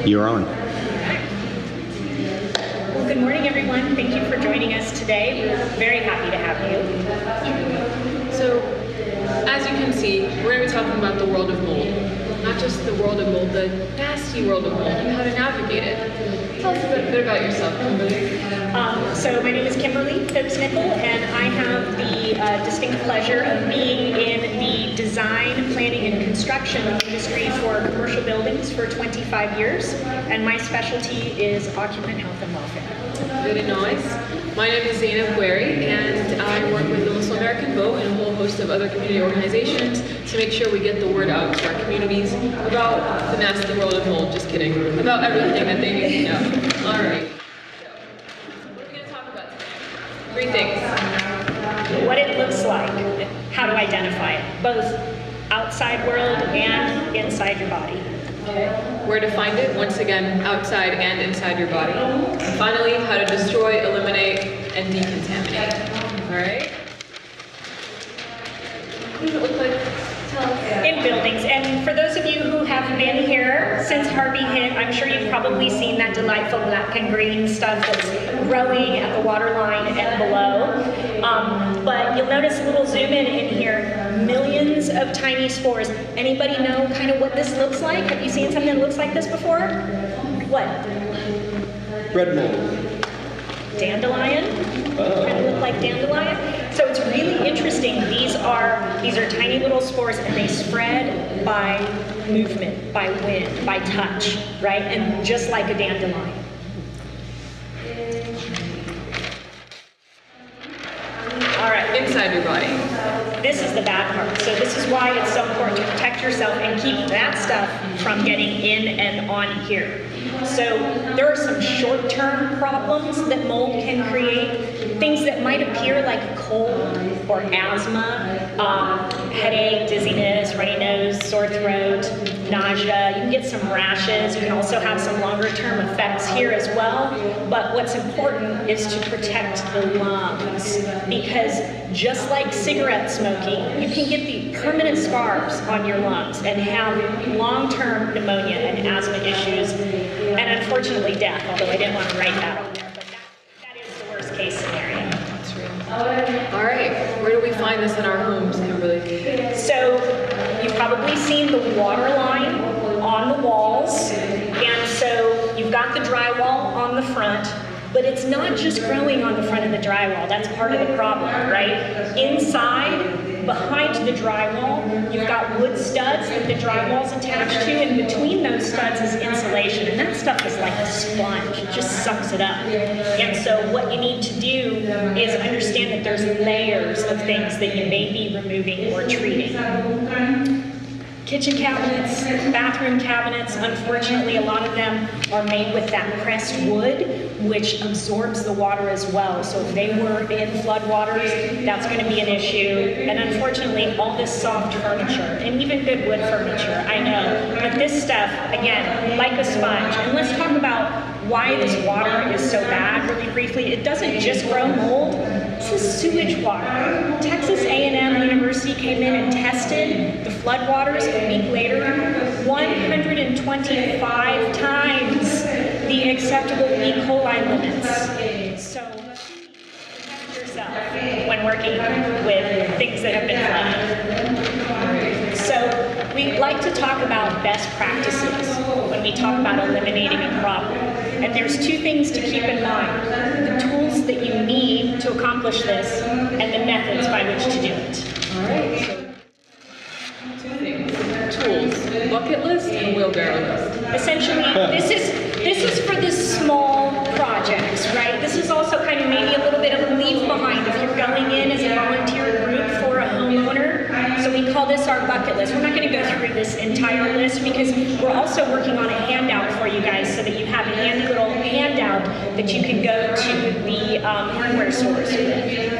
You're on. Well, good morning, everyone. Thank you for joining us today. We're very happy to have you. So, as you can see, we're going to be talking about the world of mold. Not just the world of mold, the nasty world of mold and how to navigate it. Tell us a bit about yourself, Kimberly. So my name is Kimberly Phipps-Nichol, and I have the distinct pleasure of being in the design, planning, and construction industry for commercial buildings for 25 years, and my specialty is occupant health and welfare. Very nice. My name is Zainab Gueri, and I work with the Muslim American Vote and a whole host of other community organizations to make sure we get the word out to our communities about the nasty world of mold. Just kidding. About everything that they need to know. All right. What are we going to talk about today? 3 things. What it looks like, how to identify it, both outside world and inside your body. Okay. Where to find it, once again, outside and inside your body. And finally, how to destroy, eliminate, and decontaminate. All right? What does it look like? Tell us. In buildings, and for those of you who have been here since Harvey hit, I'm sure you've probably seen that delightful black and green stuff that's growing at the water line and below. But you'll notice a little zoom in here, millions of tiny spores. Anybody know kind of what this looks like? Have you seen something that looks like this before? What? Bread mold. Dandelion? Kind of look like dandelion. So it's really interesting. These are tiny little spores, and they spread by movement, by wind, by touch, right? And just like a dandelion. All right, Inside your body. this is the bad part. So this is why it's so important to protect yourself and keep that stuff from getting in and on here. So there are some short-term problems that mold can create. Things that might appear like a cold or asthma, headache, dizziness, runny nose, sore throat, nausea. You can get some rashes. You can also have some longer-term effects here as well. But what's important is to protect the lungs, because just like cigarette smoking, you can get the permanent scars on your lungs and have long-term pneumonia and asthma issues, and unfortunately death, although I didn't want to write that on there, but that is the worst case scenario. That's real. All right, where do we find this in our homes, Kimberly? So you've probably seen the water line on the walls, and so you've got the drywall on the front, but it's not just growing on the front of the drywall. That's part of the problem, right? Inside, behind the drywall, you've got wood studs that the drywall's attached to, and between those studs is insulation, and that stuff is like a sponge. It just sucks it up. And so what you need to do is understand that there's layers of things that you may be removing or treating. Kitchen cabinets, bathroom cabinets, unfortunately a lot of them are made with that pressed wood, which absorbs the water as well. So if they were in floodwaters, that's going to be an issue. And unfortunately, all this soft furniture, and even good wood furniture, I know, but this stuff, again, like a sponge. And let's talk about why this water is so bad really briefly. It doesn't just grow mold. This is sewage water. Texas A&M University came in and tested the floodwaters a week later, 125 times the acceptable E. coli limits. So protect yourself when working with things that have been flooded. So we like to talk about best practices when we talk about eliminating a problem. And there's 2 things to keep in mind: the tools that you need to accomplish this and the methods by which to do it. All right. So, 2 things. Tools. Bucket list and wheelbarrow list. Essentially, this is for the small projects, right? This is also kind of maybe a little bit of a leave behind if you're going in as a volunteer group for a homeowner. So we call this our bucket list. We're not going to go through this entire list because we're also working on a handout for you guys so that you have a little handout that you can go to the hardware stores with.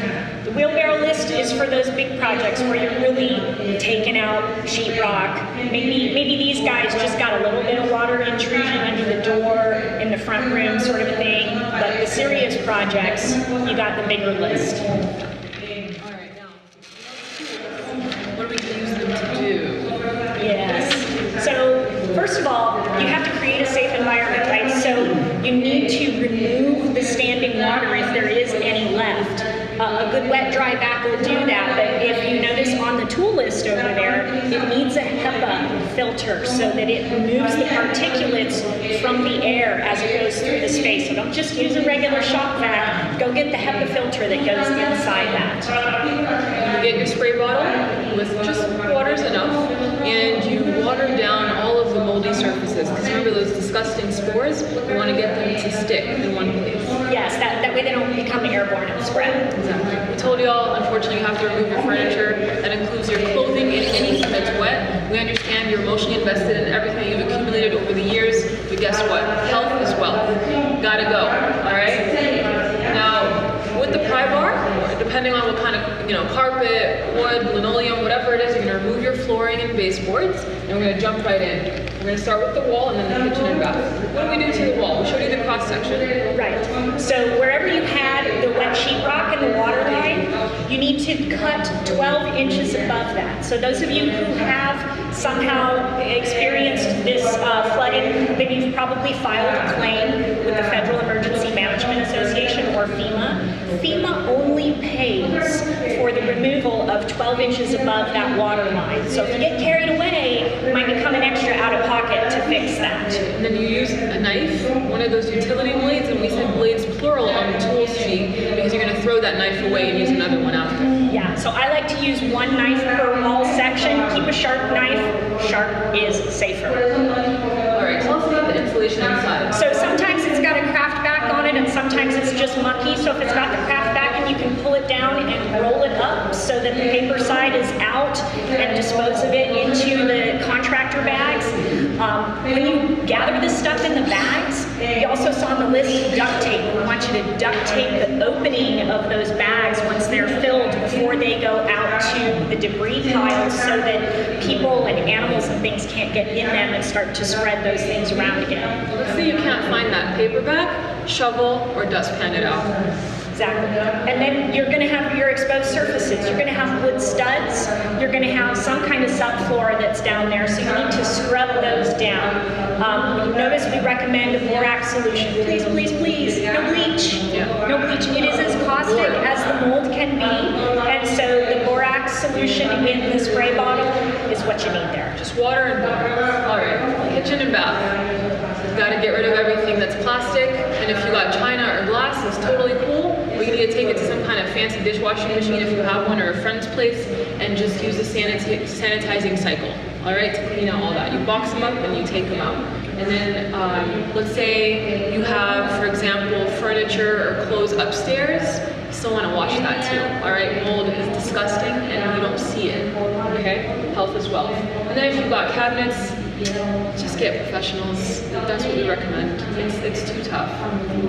The wheelbarrow list is for those big projects where you're really taking out sheetrock. Maybe these guys just got a little bit of water intrusion under the door in the front room sort of a thing. But the serious projects, you got the bigger list. All right, now, what do we use them to do? Yes. So first of all, you have to create a safe environment environment, right? So you need to remove the standing water if there is any left. A good wet dry vac will do that, but if you notice on the tool list over there, it needs a HEPA filter so that it removes the particulates from the air as it goes through the space. So don't just use a regular shop vac, go get the HEPA filter that goes inside that. You get your spray bottle with just water's enough, and you water down all of the moldy surfaces, because remember those disgusting spores, we want to get them to stick in one place. Yes, that way they don't become airborne and spread. Exactly. We told you all, unfortunately, you have to remove your furniture. That includes your clothing and anything that's wet. We understand you're emotionally invested in everything that you've accumulated over the years, but guess what? Health is wealth. Gotta go, all right? Now, with the pry bar, depending on what kind of, carpet, wood, linoleum, whatever it is, you're gonna remove your flooring and baseboards, and we're gonna jump right in. We're gonna start with the wall and then the kitchen and bath. What do we do to the wall? We showed you the cross section. Right. So wherever you had the wet sheetrock and the water line, you need to cut 12 inches above that. So those of you who have somehow experienced this flooding, then you've probably filed a claim with the Federal Emergency Management Association, or FEMA. FEMA only pays for the removal of 12 inches above that water line. So if you get carried away, it might become an extra out of pocket to fix that. And then you use a knife, one of those utility blades, and we said blades plural on the tool sheet because you're going to throw that knife away and use another one after. Yeah, so I like to use one knife per wall section. Keep a sharp knife. Sharp is safer. All right, tell us about the insulation inside. So sometimes it's got a craft back on it, and sometimes it's just mucky. So if it's got the craft back, and you can pull it down and roll it up so that the paper side is out, and dispose of it into the contractor bags. When you gather this stuff in the bags, you also saw on the list duct tape. We want you to duct tape the opening of those bags once they're filled before they go out to the debris piles, so that people and animals and things can't get in them and start to spread those things around again. Let's say you can't find that paper bag, shovel or dustpan it out. Exactly. And then you're going to have your exposed surfaces. You're going to have wood studs. You're going to have some kind of subfloor that's down there, so you need to scrub those down. Notice we recommend a borax solution. Please, please, please, no bleach. No bleach. It is as caustic as the mold can be, and so the borax solution in the spray bottle is what you need there. Just water and water. All right, kitchen and bath. You've got to get rid of everything that's plastic, and if you got china or glass, it's totally cool. We need to take it to some kind of fancy dishwashing machine if you have one, or a friend's place, and just use the sanitizing cycle, all right, to clean out all that. You box them up and you take them out. And then let's say you have, for example, furniture or clothes upstairs. You still want to wash that too, all right? Mold is disgusting and you don't see it, okay? Health is wealth. And then if you've got cabinets, just get professionals. That's what we recommend. It's too tough.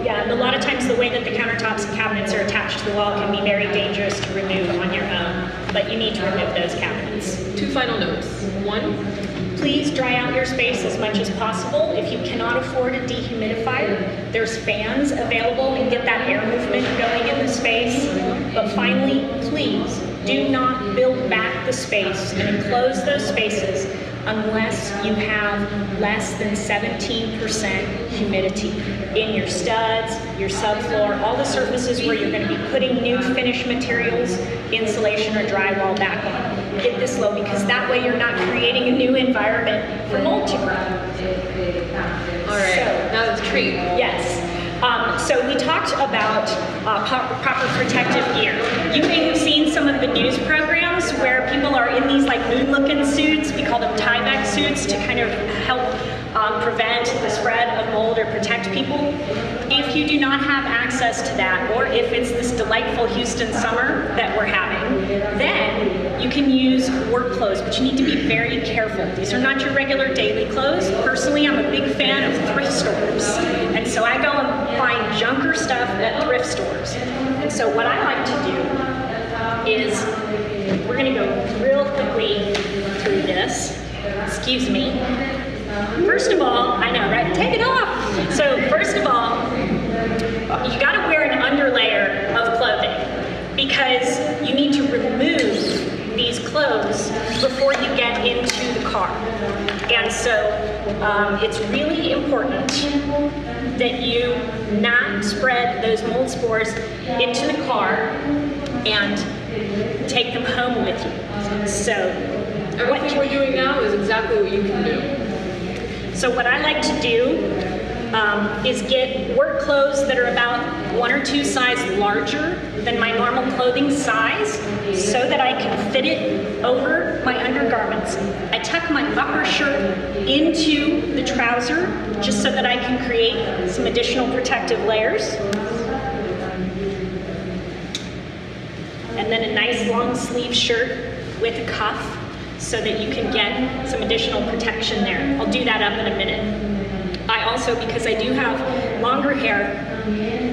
Yeah, a lot of times the way that the countertops and cabinets are attached to the wall can be very dangerous to remove on your own, but you need to remove those cabinets. 2 final notes. 1, please dry out your space as much as possible. If you cannot afford a dehumidifier, there's fans available, and get that air movement going in the space. But finally, please do not build back the space and enclose those spaces unless you have less than 17% humidity in your studs, your subfloor, all the surfaces where you're going to be putting new finished materials, insulation or drywall back on. Get this low, because that way you're not creating a new environment for mold to grow. all right, now the treat. Yes. So we talked about proper protective gear. You may have seen some of the news programs where people are in these like moon-looking suits. We call them Tyvek suits to kind of help prevent the spread of mold or protect people. If you do not have access to that, or if it's this delightful Houston summer that we're having, then you can use work clothes, but you need to be very careful. These are not your regular daily clothes. Personally, I'm a big fan of thrift stores, and so I go and find junker stuff at thrift stores. And so what I like to do is, we're gonna go real quickly through this. Excuse me. First of all, I know, right? Take it off. So first of all, you gotta wear an underlayer of clothing, because you need to remove these clothes before you get into the car. And so it's really important that you not spread those mold spores into the car and take them home with you. So Everything we're doing now is exactly what you can do. So what I like to do is get work clothes that are about 1 or 2 sizes larger than my normal clothing size so that I can fit it over my undergarments. I tuck my upper shirt into the trouser just so that I can create some additional protective layers. And then a nice long sleeve shirt with a cuff so that you can get some additional protection there. I'll do that up in a minute. I also, because I do have longer hair,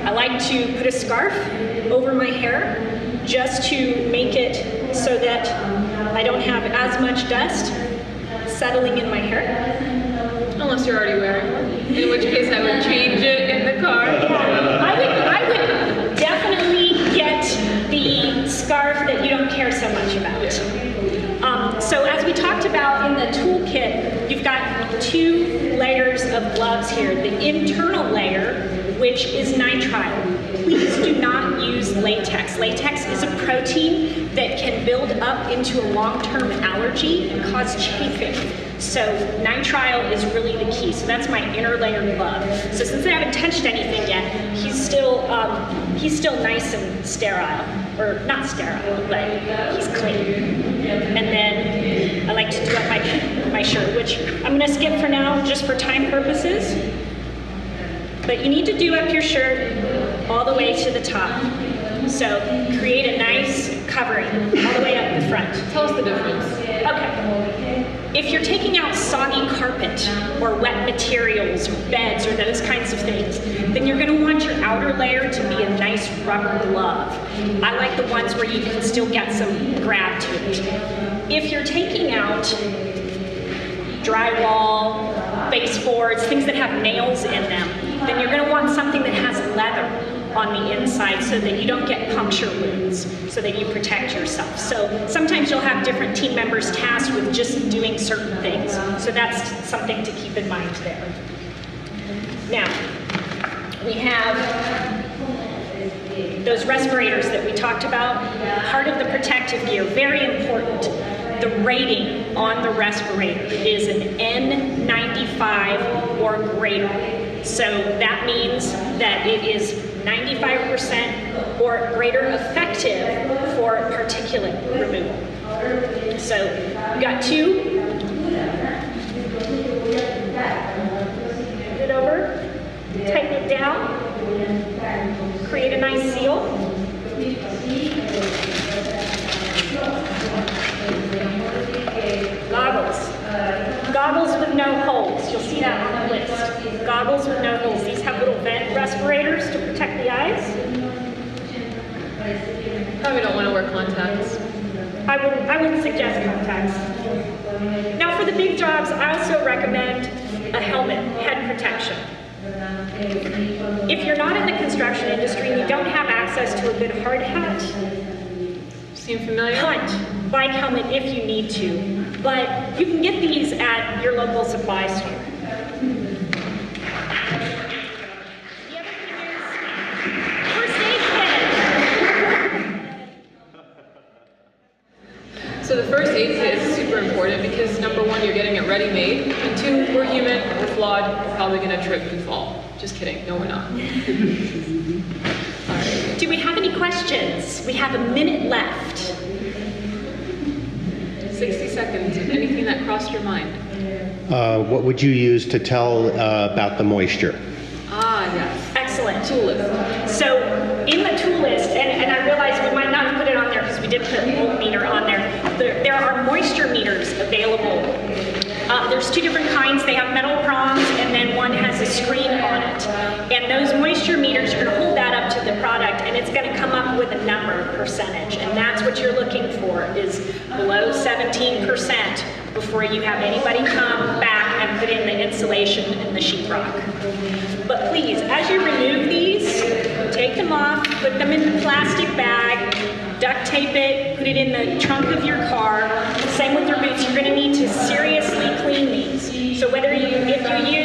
I like to put a scarf over my hair just to make it so that I don't have as much dust settling in my hair. Unless you're already wearing one, in which case I would change it in the car. I would definitely get the scarf that you don't care so much about. So as we talked about in the toolkit, you've got 2 layers of gloves here. The internal layer, which is nitrile. Please do not use latex. Latex is a protein that can build up into a long-term allergy and cause chafing. So nitrile is really the key. So that's my inner layer glove. So since I haven't touched anything yet, he's still nice and sterile, or not sterile, but he's clean. And then I like to do up my shirt, which I'm gonna skip for now just for time purposes. But you need to do up your shirt all the way to the top. So create a nice covering all the way up the front. Tell us the difference. Okay. If you're taking out soggy carpet or wet materials or beds or those kinds of things, then you're going to want your outer layer to be a nice rubber glove. I like the ones where you can still get some grab to it. If you're taking out drywall, baseboards, things that have nails in them, then you're going to want something that has leather on the inside so that you don't get puncture wounds, so that you protect yourself. So sometimes you'll have different team members tasked with just doing certain things. So that's something to keep in mind there. Now, we have those respirators that we talked about. Part of the protective gear, very important. The rating on the respirator is an N95 or greater. So that means that it is 95% or greater effective for particulate removal. So we got 2. Put it over, tighten it down, create a nice seal. Goggles. Goggles with no holes. You'll see that on the list. Goggles with no holes. These have little vent respirators to protect the eyes. Probably don't want to wear contacts. I wouldn't suggest contacts. Now for the big jobs, I also recommend a helmet, head protection. If you're not in the construction industry and you don't have access to a good hard hat, Seem familiar? hunt, bike helmet if you need to. But you can get these at your local supply store. The other thing is first aid kit. So the first aid kit is super important because number 1, you're getting it ready-made, and 2, we're human, we're flawed, we're probably gonna trip and fall. Just kidding, no we're not. All right. Do we have any questions? We have a minute left. 60 seconds, anything that crossed your mind? What would you use to tell about the moisture? Ah, yes. Excellent. Tool list. So in the tool list, and I realize we might not have put it on there because we did put a voltmeter on there. There are moisture meters available. There's 2 different kinds. They have metal prongs and then one has a screen on it. And those moisture meters, you're going to hold that up to the product and it's going to come up with a number percentage. And that's what you're looking for is below 17% before you have anybody come back and put in the insulation and the sheetrock. But please, as you remove these, take them off, put them in the plastic bag, duct tape it, put it in the trunk of your car. Same with your boots. You're going to need to seriously clean these. So whether if you